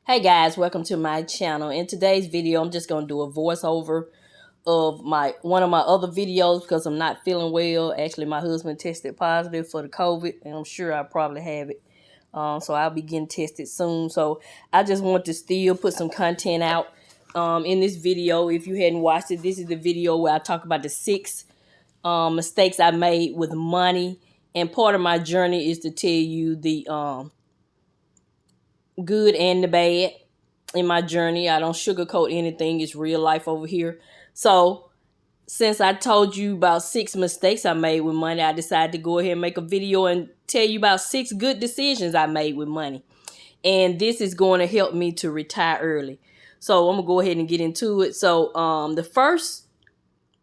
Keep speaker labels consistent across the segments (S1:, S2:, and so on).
S1: Hey guys, welcome to my channel. In today's video, I'm just going to do a voiceover of one of my other videos because I'm not feeling well. Actually, my husband tested positive for the COVID, and I'm sure I probably have it. So I'll be getting tested soon. So I just want to still put some content out in this video. If you hadn't watched it, this is the video where I talk about the 6 mistakes I made with money. And part of my journey is to tell you the good and the bad in my journey. I don't sugarcoat anything. It's real life over here. So since I told you about 6 mistakes I made with money, I decided to go ahead and make a video and tell you about 6 good decisions I made with money. And this is going to help me to retire early. So I'm going to go ahead and get into it. So the first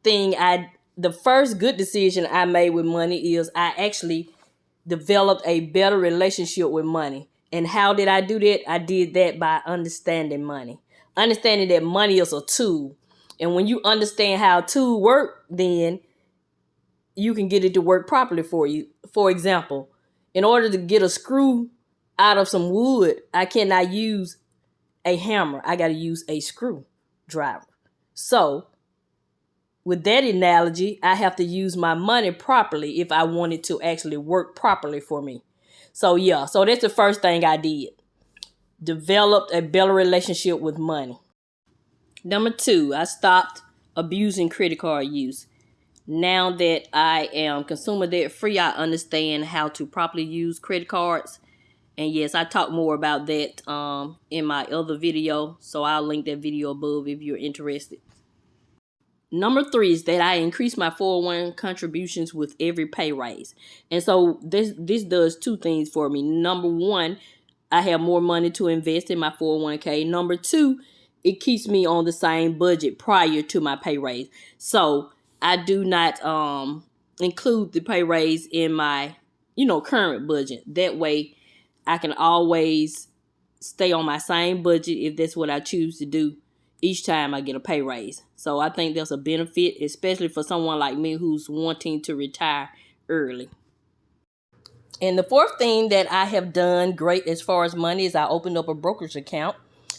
S1: good decision I made with money is I actually developed a better relationship with money. And how did I do that? I did that by understanding money. Understanding that money is a tool. And when you understand how a tool works, then you can get it to work properly for you. For example, in order to get a screw out of some wood, I cannot use a hammer. I got to use a screwdriver. So with that analogy, I have to use my money properly if I want it to actually work properly for me. So yeah, so that's the first thing I did. Developed a better relationship with money. Number 2, I stopped abusing credit card use. Now that I am consumer debt free, I understand how to properly use credit cards. And yes, I talk more about that in my other video. So I'll link that video above if you're interested. Number 3 is that I increase my 401 contributions with every pay raise. And so this does 2 things for me. Number 1, I have more money to invest in my 401k. Number 2, it keeps me on the same budget prior to my pay raise. So I do not include the pay raise in my current budget. That way I can always stay on my same budget if that's what I choose to do each time I get a pay raise. So I think there's a benefit, especially for someone like me who's wanting to retire early. And the 4th thing that I have done great as far as money is I opened up a brokerage account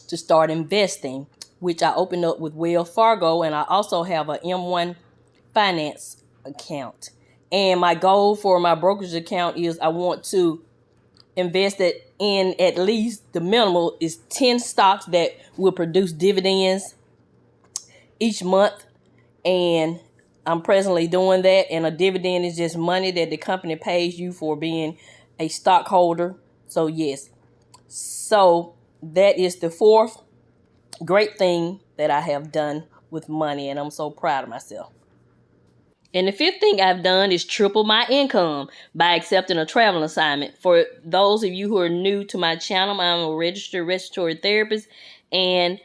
S1: to start investing, which I opened up with Wells Fargo, and I also have a M1 finance account. And my goal for my brokerage account is I want to invest it in at least the minimal is 10 stocks that will produce dividends each month. And I'm presently doing that. And a dividend is just money that the company pays you for being a stockholder. So yes. So that is the 4th great thing that I have done with money. And I'm so proud of myself. And the 5th thing I've done is triple my income by accepting a travel assignment. For those of you who are new to my channel, I'm a registered respiratory therapist, and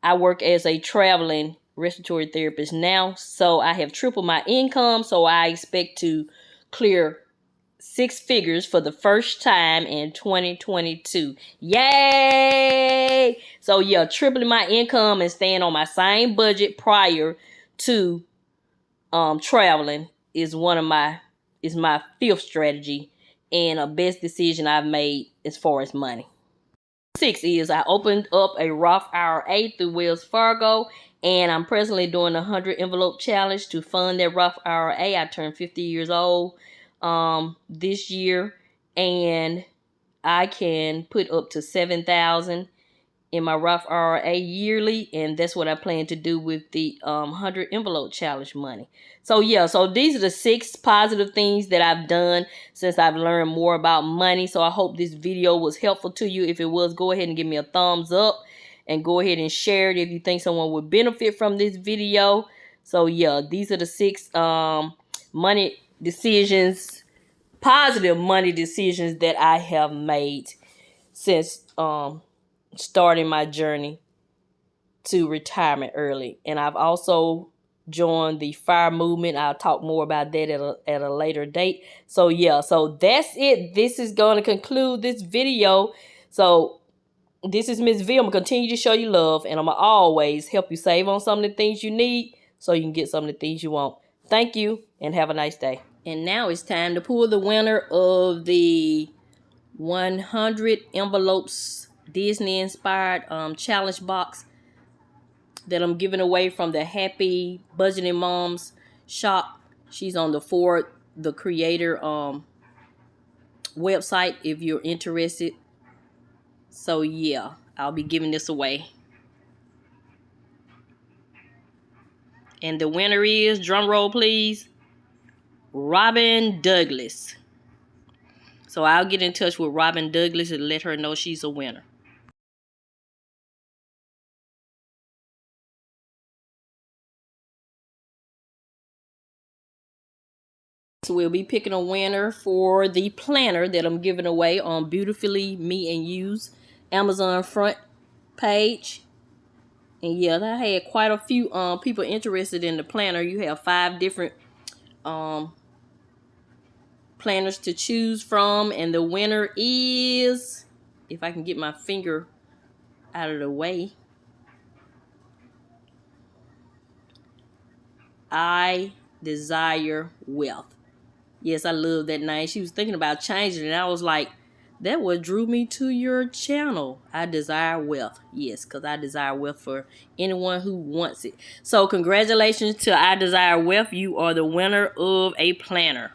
S1: I work as a traveling respiratory therapist now. So I have tripled my income, so I expect to clear 6 figures for the first time in 2022. Yay! So yeah, tripling my income and staying on my same budget prior to traveling is my 5th strategy and a best decision I've made as far as money. 6 is I opened up a Roth IRA through Wells Fargo, and I'm presently doing a 100 envelope challenge to fund that Roth IRA. I turned 50 years old this year, and I can put up to $7,000 in my Roth IRA yearly, and that's what I plan to do with the 100 envelope challenge money. So yeah, so these are the 6 positive things that I've done since I've learned more about money. So I hope this video was helpful to you. If it was, go ahead and give me a thumbs up and go ahead and share it if you think someone would benefit from this video. So yeah, these are the 6 money decisions, positive money decisions that I have made since starting my journey to retirement early. And I've also joined the FIRE movement. I'll talk more about that at a later date. So yeah, so that's it. This is going to conclude this video. So this is Mrs Vee. I'm going to continue to show you love, and I'm going to always help you save on some of the things you need so you can get some of the things you want. Thank you, and have a nice day. And now it's time to pull the winner of the 100 envelopes Disney inspired challenge box that I'm giving away from the Happy Budgeting Moms shop. She's on the Ford the Creator website if you're interested. So yeah, I'll be giving this away. And the winner is, drum roll please, Robin Douglas. So I'll get in touch with Robin Douglas and let her know she's a winner. So we'll be picking a winner for the planner that I'm giving away on Beautifully Me and You's Amazon front page. And yeah, I had quite a few people interested in the planner. You have 5 different planners to choose from, and the winner is, if I can get my finger out of the way, I Desire Wealth. Yes, I love that name. She was thinking about changing it, and I was like, that what drew me to your channel. I Desire Wealth. Yes, because I desire wealth for anyone who wants it. So congratulations to I Desire Wealth. You are the winner of a planner.